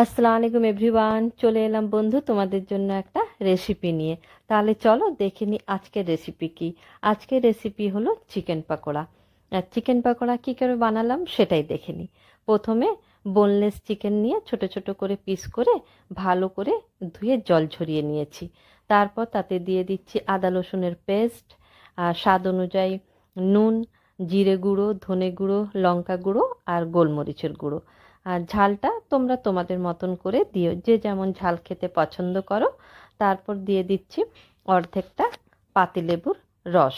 আসসালামু আলাইকুম এভরিওয়ান, চলে এলাম বন্ধু তোমাদের জন্য একটা রেসিপি নিয়ে। তাহলে চলো দেখে নিই আজকের রেসিপি কি। আজকের রেসিপি হলো চিকেন পাকোড়া। আর চিকেন পাকোড়া কী করে বানালাম সেটাই দেখে নিই। প্রথমে বোনলেস চিকেন নিয়ে ছোট ছোট করে পিস করে ভালো করে ধুয়ে জল ঝরিয়ে নিয়েছি। তারপর তাতে দিয়ে দিচ্ছি আদা রসুনের পেস্ট, আর স্বাদ অনুযায়ী নুন, জিরে গুঁড়ো, ধনে গুঁড়ো, লঙ্কা গুঁড়ো আর গোলমরিচের গুঁড়ো। আর ঝালটা তোমরা তোমাদের মতন করে দিও, যে যেমন ঝাল খেতে পছন্দ করো। তারপর দিয়ে দিচ্ছি অর্ধেকটা পাতিলেবুর রস।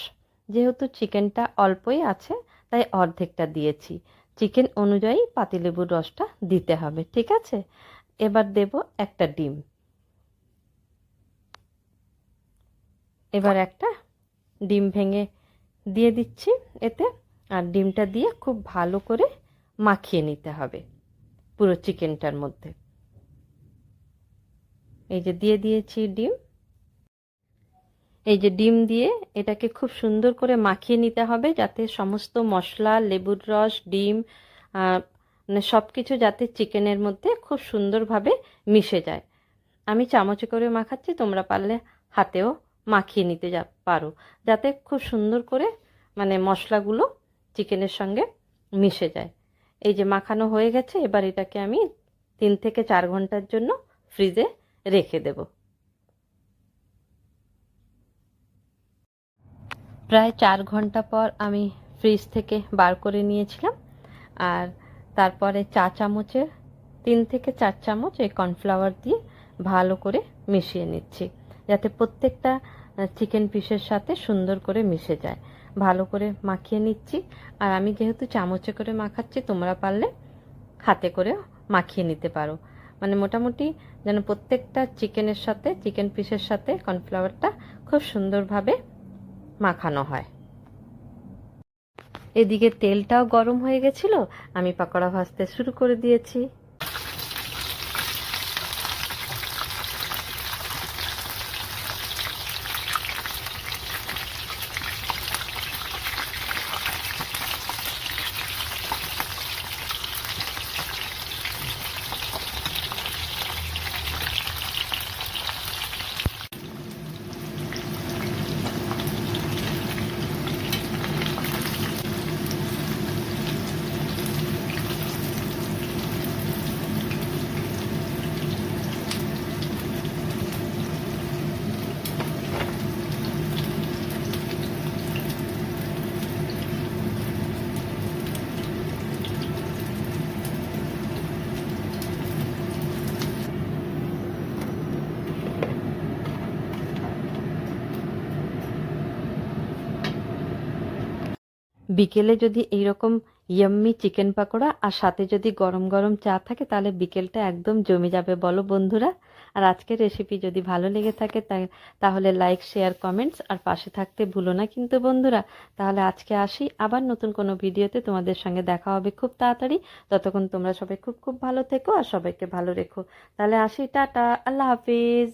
যেহেতু চিকেনটা অল্পই আছে তাই অর্ধেকটা দিয়েছি। চিকেন অনুযায়ী পাতিলেবুর রসটা দিতে হবে, ঠিক আছে। এবার দেব একটা ডিম। এবার একটা ডিম ভেঙে দিয়ে দিচ্ছি এতে। আর ডিমটা দিয়ে খুব ভালো করে মাখিয়ে নিতে হবে পুরো চিকেনটার মধ্যে। এই যে দিয়ে দিয়েছি ডিম। এই যে ডিম দিয়ে এটাকে খুব সুন্দর করে মাখিয়ে নিতে হবে, যাতে সমস্ত মশলা, লেবুর রস, ডিম মানে সব কিছু যাতে চিকেনের মধ্যে খুব সুন্দরভাবে মিশে যায়। আমি চামচে করে মাখাচ্ছি, তোমরা পারলে হাতেও মাখিয়ে নিতে পারো, যাতে খুব সুন্দর করে মানে মশলাগুলো চিকেনের সঙ্গে মিশে যায়। এই যে মাখানো হয়ে গেছে, এবার এটাকে আমি 3 থেকে 4 ঘন্টার জন্য ফ্রিজে রেখে দেব। প্রায় 4 ঘন্টা পর আমি ফ্রিজ থেকে বার করে নিয়েছিলাম। আর তারপরে 3 থেকে 4 চামচ এই কর্নফ্লাওয়ার দিয়ে ভালো করে মিশিয়ে নিচ্ছি, যাতে প্রত্যেকটা চিকেন পিসের সাথে সুন্দর করে মিশে যায়। ভালো করে মাখিয়ে নিচ্ছি। আর আমি যেহেতু চামচে করে মাখাচ্ছি, তোমরা পারলে হাতে করে মাখিয়ে নিতে পারো। মানে মোটামুটি যেন প্রত্যেকটা চিকেনের সাথে, চিকেন পিসের সাথে কর্নফ্লাওয়ারটা খুব সুন্দরভাবে মাখানো হয়। এদিকে তেলটাও গরম হয়ে গেছিল, আমি পাকোড়া ভাজতে শুরু করে দিয়েছি। বিকেলে যদি এইরকম ইয়াম্মি চিকেন পাকোড়া আর সাথে যদি গরম গরম চা থাকে, তাহলে বিকেলটা একদম জমে যাবে, বলো বন্ধুরা। আর আজকের রেসিপি যদি ভালো লেগে থাকে তাহলে লাইক, শেয়ার, কমেন্টস আর পাশে থাকতে ভুলো না কিন্তু বন্ধুরা। তাহলে আজকে আসি, আবার নতুন কোনো ভিডিওতে তোমাদের সঙ্গে দেখা হবে খুব তাড়াতাড়ি। ততক্ষণ তোমরা সবাই খুব খুব ভালো থেকো আর সবাইকে ভালো রেখো। তাহলে আসি, টাটা, আল্লাহ হাফিজ।